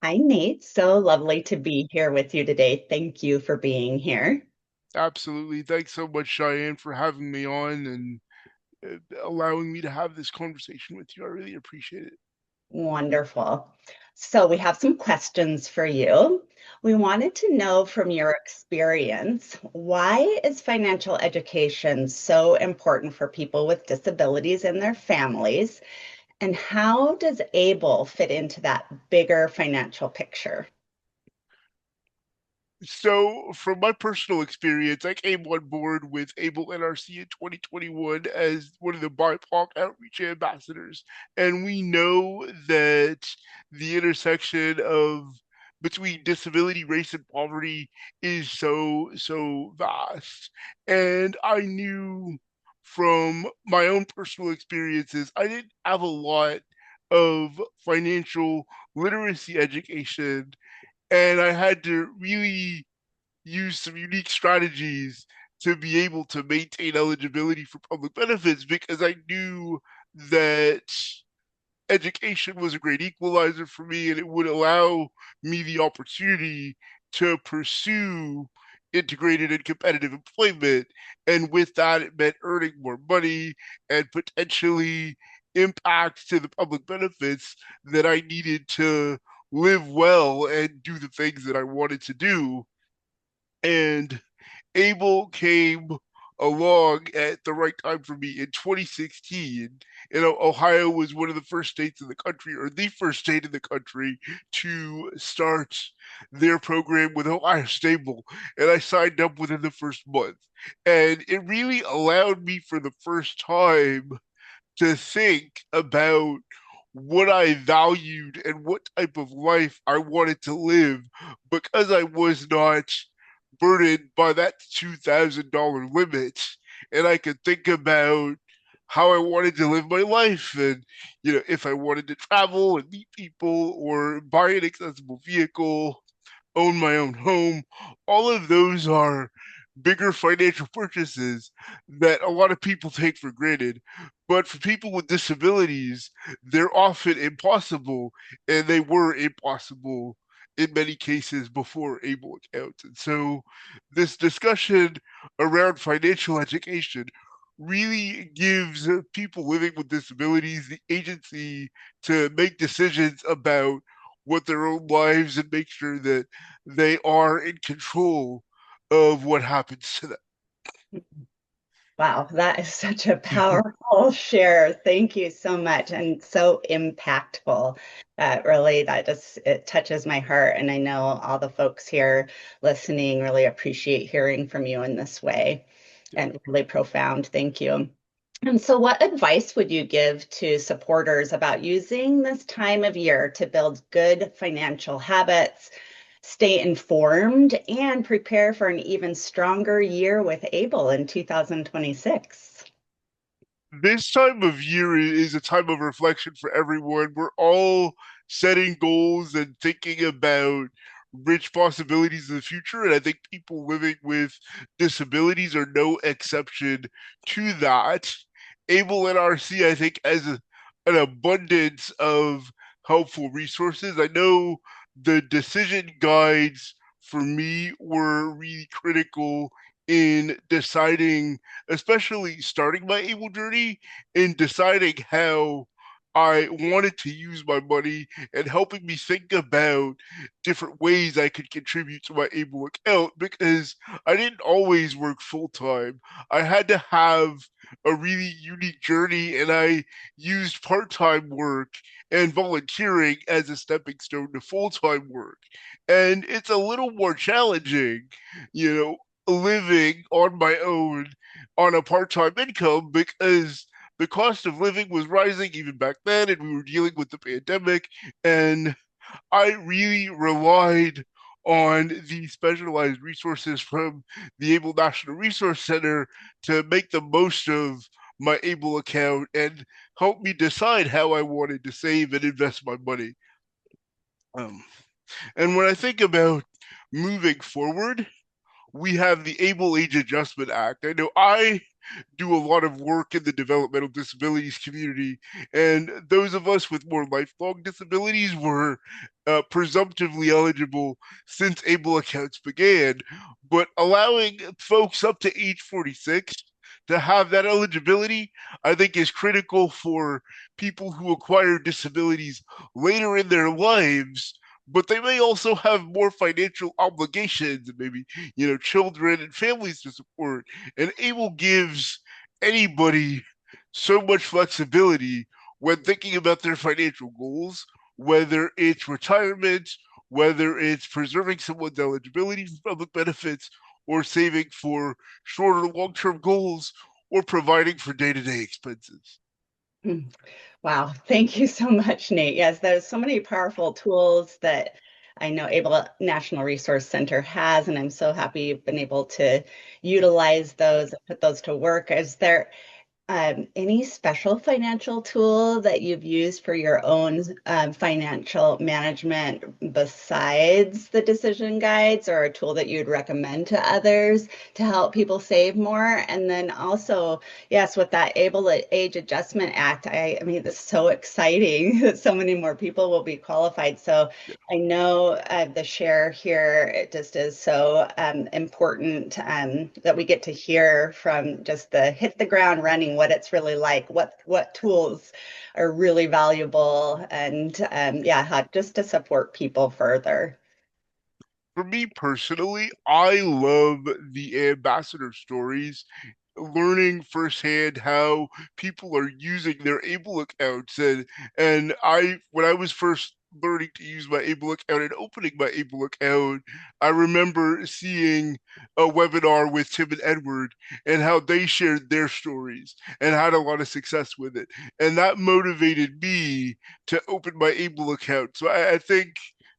Hi, Nate. So lovely to be here with you today. Thank you for being here. Absolutely. Thanks so much, Cheyenne, for having me on and allowing me to have this conversation with you. I really appreciate it. Wonderful. So, we have some questions for you. We wanted to know from your experience, why is financial education so important for people with disabilities and their families? And how does ABLE fit into that bigger financial picture? So, from my personal experience, I came on board with Able NRC in 2021 as one of the BIPOC outreach ambassadors. And we know that the intersection of between disability, race, and poverty is so vast. And I knew from my own personal experiences, I didn't have a lot of financial literacy education, and I had to really use some unique strategies to be able to maintain eligibility for public benefits because I knew that education was a great equalizer for me and it would allow me the opportunity to pursue integrated and competitive employment. And with that, it meant earning more money and potentially impact to the public benefits that I needed to live well and do the things that I wanted to do. And Abel came along at the right time for me in 2016. Ohio was one of the first states in the country, or the first state in the country, to start their program with Ohio Stable. And I signed up within the first month. And it really allowed me for the first time to think about what I valued and what type of life I wanted to live because I was not burdened by that $2,000 limit. And I could think about how I wanted to live my life and, if I wanted to travel and meet people or buy an accessible vehicle, own my own home. All of those are bigger financial purchases that a lot of people take for granted. But for people with disabilities, they're often impossible, and they were impossible in many cases before able accounts. And so, this discussion around financial education really gives people living with disabilities the agency to make decisions about what their own lives and make sure that they are in control of what happens to them. Wow, that is such a powerful share. Thank you so much, and so impactful. Really, that just it touches my heart, and I know all the folks here listening really appreciate hearing from you in this way, and really profound. Thank you. And so, what advice would you give to supporters about using this time of year to build good financial habits, stay informed, and prepare for an even stronger year with Able in 2026? This time of year is a time of reflection for everyone. We're all setting goals and thinking about rich possibilities in the future. And I think people living with disabilities are no exception to that. Able NRC, I think, has an abundance of helpful resources. I know the decision guides for me were really critical in deciding, especially starting my able journey, in deciding how I wanted to use my money and helping me think about different ways I could contribute to my able account because I didn't always work full time. I had to have a really unique journey, and I used part time work and volunteering as a stepping stone to full time work. And it's a little more challenging, you know, living on my own on a part-time income because the cost of living was rising even back then, and we were dealing with the pandemic, and I really relied on the specialized resources from the Able National Resource Center to make the most of my Able account and help me decide how I wanted to save and invest my money. Um, and when I think about moving forward, we have the Able Age Adjustment Act. I know I do a lot of work in the developmental disabilities community, and those of us with more lifelong disabilities were presumptively eligible since able accounts began, but allowing folks up to age 46 to have that eligibility, I think, is critical for people who acquire disabilities later in their lives. But they may also have more financial obligations, maybe, children and families to support. And ABLE gives anybody so much flexibility when thinking about their financial goals, whether it's retirement, whether it's preserving someone's eligibility for public benefits, or saving for short or long term goals, or providing for day to day expenses. Hmm. Wow, thank you so much, Nate. Yes, there's so many powerful tools that I know Able National Resource Center has, and I'm so happy you've been able to utilize those and put those to work. Is there any special financial tool that you've used for your own financial management besides the decision guides, or a tool that you'd recommend to others to help people save more? And then also, yes, with that Able Age Adjustment Act, I mean, it's so exciting that so many more people will be qualified. So Yeah. I know the share here, it just is so important that we get to hear from just the hit the ground running, what it's really like, what tools are really valuable, and yeah, how just to support people further. For me personally, I love the ambassador stories, learning firsthand how people are using their Able accounts. And I when I was first learning to use my Able account and opening my Able account, I remember seeing a webinar with Tim and Edward and how they shared their stories and had a lot of success with it. And that motivated me to open my Able account. So I think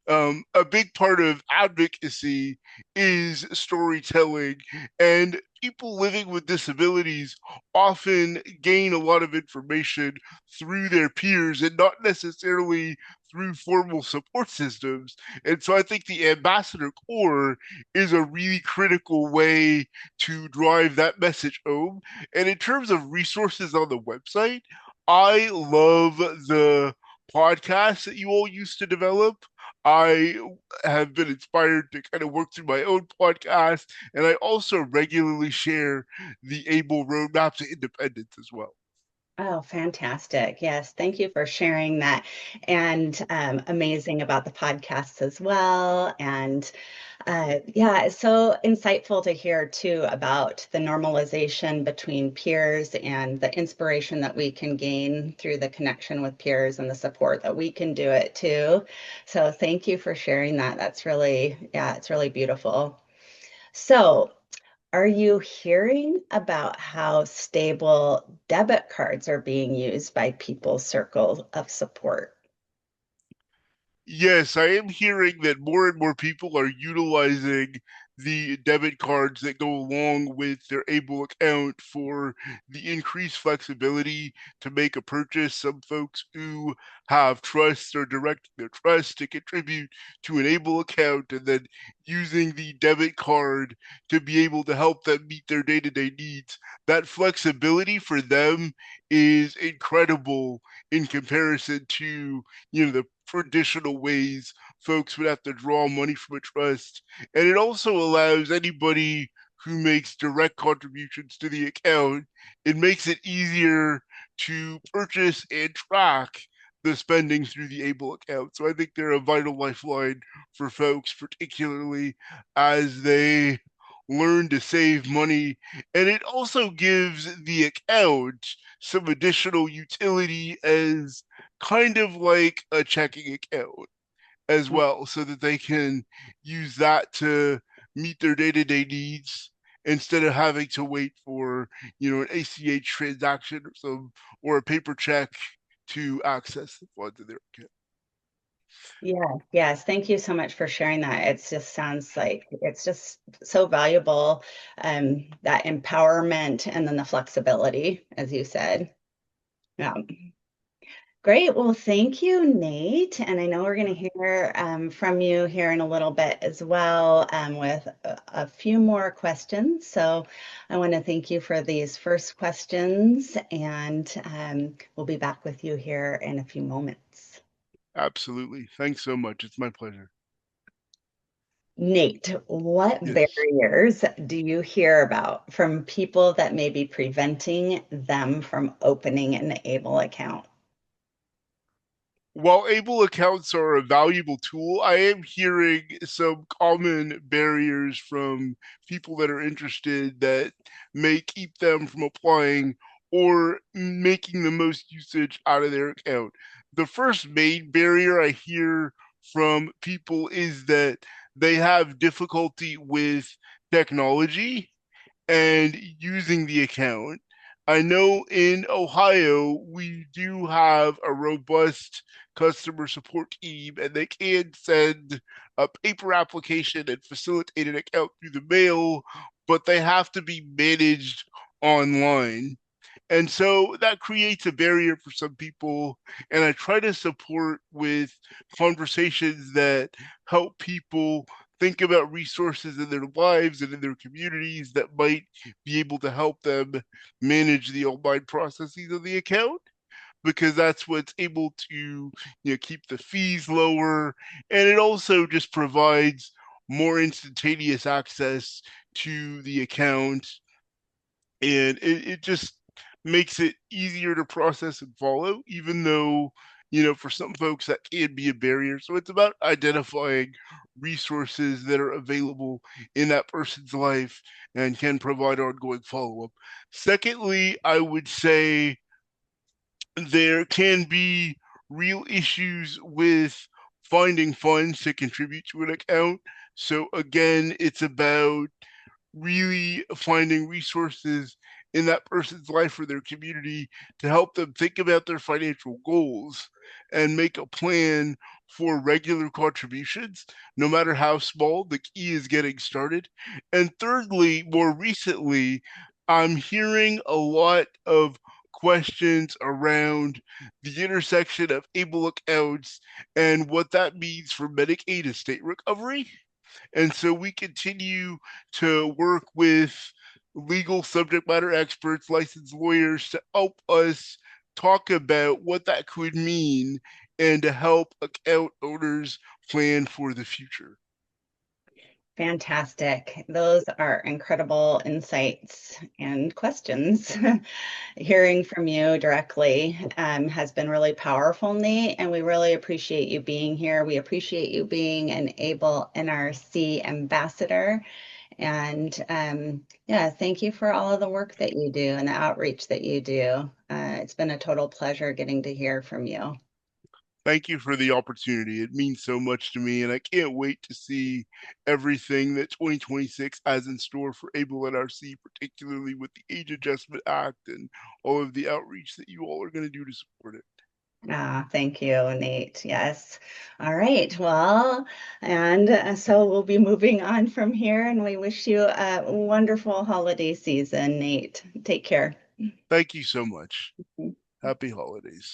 a big part of advocacy is storytelling, and people living with disabilities often gain a lot of information through their peers and not necessarily through formal support systems. And so I think the ambassador core is a really critical way to drive that message home. And in terms of resources on the website, I love the podcasts that you all used to develop. I have been inspired to kind of work through my own podcast, and I also regularly share the Able Roadmap to Independence as well. Oh, fantastic. Yes, thank you for sharing that. And amazing about the podcasts as well. And yeah, it's so insightful to hear too about the normalization between peers and the inspiration that we can gain through the connection with peers and the support that we can do it too. So thank you for sharing that. That's really, yeah, it's really beautiful. So, are you hearing about how stable debit cards are being used by people's circle of support? Yes, I am hearing that more and more people are utilizing the debit cards that go along with their Able account for the increased flexibility to make a purchase. Some folks who have trusts are directing their trust to contribute to an Able account and then using the debit card to be able to help them meet their day-to-day needs. That flexibility for them is incredible in comparison to, the traditional ways folks would have to draw money from a trust. And it also allows anybody who makes direct contributions to the account, it makes it easier to purchase and track the spending through the Able account. So I think they're a vital lifeline for folks, particularly as they learn to save money. And it also gives the account some additional utility as kind of like a checking account as well, so that they can use that to meet their day-to-day needs instead of having to wait for, an ACH transaction or a paper check to access the funds in their account. Yeah, yes. Thank you so much for sharing that. It just sounds like it's just so valuable, that empowerment and then the flexibility, as you said. Yeah. Great. Well, thank you, Nate. And I know we're going to hear from you here in a little bit as well, with a few more questions. So I want to thank you for these first questions, and we'll be back with you here in a few moments. Absolutely. Thanks so much. It's my pleasure. Nate, what Yes. barriers do you hear about from people that may be preventing them from opening an Able account? While able accounts are a valuable tool, I am hearing some common barriers from people that are interested that may keep them from applying or making the most usage out of their account. The first main barrier I hear from people is that they have difficulty with technology and using the account. I know in Ohio, we do have a robust customer support team, and they can send a paper application and facilitate an account through the mail, but they have to be managed online. And so that creates a barrier for some people. And I try to support with conversations that help people think about resources in their lives and in their communities that might be able to help them manage the online processes of the account, because that's what's able to keep the fees lower, and it also just provides more instantaneous access to the account, and it just makes it easier to process and follow, even though for some folks that can be a barrier. So it's about identifying resources that are available in that person's life and can provide ongoing follow-up. Secondly, I would say there can be real issues with finding funds to contribute to an account. So again, it's about really finding resources in that person's life or their community to help them think about their financial goals and make a plan for regular contributions, no matter how small. The key is getting started. And thirdly, more recently, I'm hearing a lot of questions around the intersection of able accounts and what that means for Medicaid estate recovery. And so we continue to work with legal subject matter experts, licensed lawyers to help us talk about what that could mean and to help account owners plan for the future. Fantastic. Those are incredible insights and questions. Hearing from you directly has been really powerful, Nate, and we really appreciate you being here. We appreciate you being an able NRC ambassador. And yeah, thank you for all of the work that you do and the outreach that you do. It's been a total pleasure getting to hear from you. Thank you for the opportunity. It means so much to me, and I can't wait to see everything that 2026 has in store for Able NRC, particularly with the Age Adjustment Act and all of the outreach that you all are going to do to support it. Ah, thank you, Nate. Yes. All right. Well, and so we'll be moving on from here, and we wish you a wonderful holiday season, Nate. Take care. Thank you so much. Happy holidays.